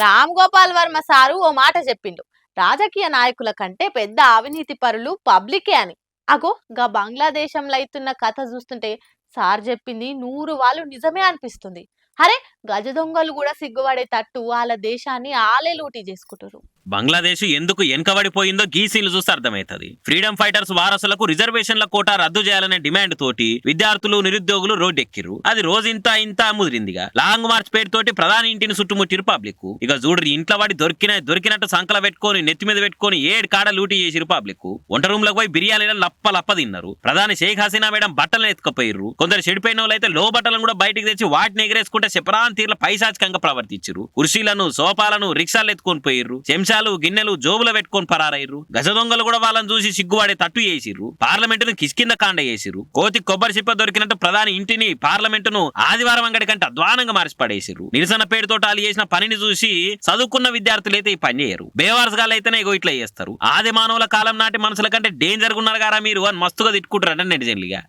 Ram Gopal Varma sir ఓ మాట చెప్పిండు. రాజకీయ నాయకుల కంటే పెద్ద అవినీతి పరులు పబ్లికే అని. అగో గా బంగ్లాదేశంలో అయితున్న కథ చూస్తుంటే సార్ చెప్పింది 100 వాళ్ళు నిజమే అనిపిస్తుంది. అరే, గజ దొంగలు కూడా సిగ్గుపడే తట్టు వాళ్ళ దేశాన్ని ఆలే లూటీ చేసుకుంటారు. బంగ్లాదేశ్ ఎందుకు వెనకబడిపోయిందో గీసీలు చూస్తే అర్థమవుతుంది. ఫ్రీడమ్ ఫైటర్స్ వారసులకు రిజర్వేషన్ల కోటా రద్దు చేయాలనే డిమాండ్ తోటి విద్యార్థులు నిరుద్యోగులు రోడ్డెక్కిర్రు. అది రోజు ఇంత ముదిరిందిగా. లాంగ్ మార్చ్ పేరుతోటి ప్రధాని ఇంటిని చుట్టుముట్టిరు పబ్లిక్. ఇక చూడ్రి ఇంట్లో వాడి దొరికినట్టు సంకల పెట్టుకొని నెత్తి మీద పెట్టుకొని 7 కాడ లూటీ చేసిరు పబ్లిక్. వంట రూమ్ లకు పోయి బిర్యానీలను లప్ప తిన్నారు. ప్రధాని షేక్ హసీనా మేడం బట్టలను ఎత్తుకపోయిర్రు. కొందరు చెడిపోయిన వాళ్ళు అయితే లో బట్టలను కూడా బయటికి తెచ్చి వాటిని ఎగరేసుకుంటే చెప్పరాని తీర్ల పైశాచికంగా ప్రవర్తించారు. కుర్చీలను సోఫాలను రిక్షాలు ఎత్తుకొని పోయిర్రు. గిన్నెలు జోబులు పెట్టుకొని పరారయ్యారు. గజ దొంగలు కూడా వాళ్ళని చూసి సిగ్గువాడే తట్టు చేసిర్రు. పార్లమెంటును కిష్కింద కాండ చేసిర్రు. కోతి కొబ్బరి చిప్ప దొరికినట్టు ప్రధాని ఇంటిని పార్లమెంటును ఆదివారం అంగడి కంటే అధ్వానంగా మార్చి పడేసిర్రు. నిరసన పేరుతో వాళ్ళు చేసిన పనిని చూసి చదువుకున్న విద్యార్థులైతే ఈ పని చేయరు. బేవార్స్ గాళ్ళు అయితేనే ఇట్లా చేస్తారు. ఆది మానవుల కాలం నాటి మనుషుల కంటే డేంజర్ ఉన్నారు గారా మీరు అని మస్తుగా తిట్టుకుంటారట నెటిజన్లుగా.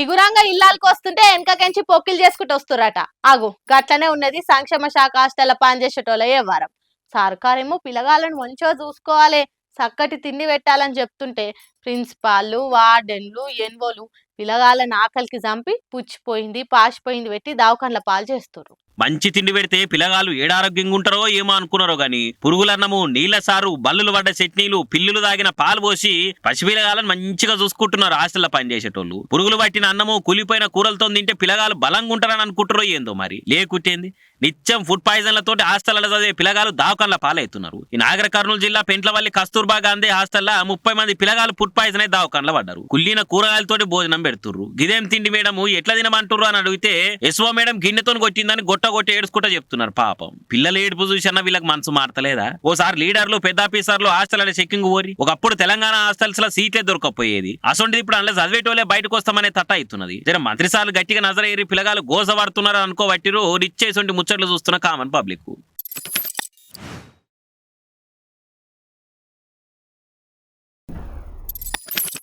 ఇగురంగా ఇల్లాలకు వస్తుంటే వెనకకెంచి పొక్కిలు చేసుకుంటూ వస్తురట. ఆగు, గట్లనే ఉన్నది సంక్షేమ శాఖ హాస్టల్ పనిచేసేటోళ్ళ వ్యవహారం. సర్కారేమో పిల్లగాళ్ళను మంచిగా చూసుకోవాలి, చక్కటి తిండి పెట్టాలని చెప్తుంటే ప్రిన్సిపాళ్ళు వార్డెన్లు ఎన్వోలు పిల్లగాళ్ళని ఆకలికి చంపి పుచ్చిపోయింది పాసిపోయింది పెట్టి దావకాన్ల పాలు చేస్తారు. మంచి తిండి పెడితే పిల్లగాళ్ళు ఏడారోగ్యంగా ఉంటారో ఏమో అనుకున్నారో గాని పురుగులన్నము నీళ్ల సారు బల్లులు పడ్డ చట్నీలు పిల్లులు దాగిన పాలు పోసి పసిపిల్లగాళ్ళని మంచిగా చూసుకుంటున్నారు హాస్టల్లో పనిచేసేటోళ్ళు. పురుగులు పట్టిన అన్నము కూలిపోయిన కూరలతో తింటే పిల్లగాళ్ళు బలంగా ఉంటారని అనుకుంటారో ఏందో మరి. లేకుట్టేంది నిత్యం ఫుడ్ పాయిజన్లతో హాస్టల్లో చదివే పిల్లగాళ్ళు దావకాన్ల పాలవుతున్నారు. ఈ నాగర్ కర్నూలు జిల్లా పెంట్లవల్లి కస్తూర్బా గాంధీ హాస్టల్లో 30 మంది పిల్లగాళ్ళు ఫుడ్ పాయిజన్ అయి దావకాన్ల పడ్డారు. కుళ్ళిన కూరగాయలతోటి భోజనం పెడుతుర్రు. గిదేం తిండి మేడం ఎట్లా తినమంటుర్రు అని అడిగితే ఎస్ఓ మేడం గిన్నెతో కొట్టిందని కొట్టి ఏడుచుకుంటా చెప్తున్నారు. పాపం పిల్లల ఏడుపు చూసినా వీళ్ళకి మనసు మారతలేదా? ఓసారి లీడర్లు పెద్ద ఆఫీసర్లు హాస్టల్ చెక్కింగ్ పోరి ఒకప్పుడు తెలంగాణ హాస్టల్స్ లో సీట్లే దొరకపోయేది. అసొంటిది ఇప్పుడు అందులో చదివేటోళ్ళే బయటకు వస్తామనే తట్ట అవుతున్నది. జర మంత్రి సార్లు గట్టిగా నజరేరి పిల్లగాలు గోస పడుతున్నారు అనుకోబట్టిరు నిచ్చేసొంటి ముచ్చట్లు చూస్తున్న కామన్ పబ్లిక్.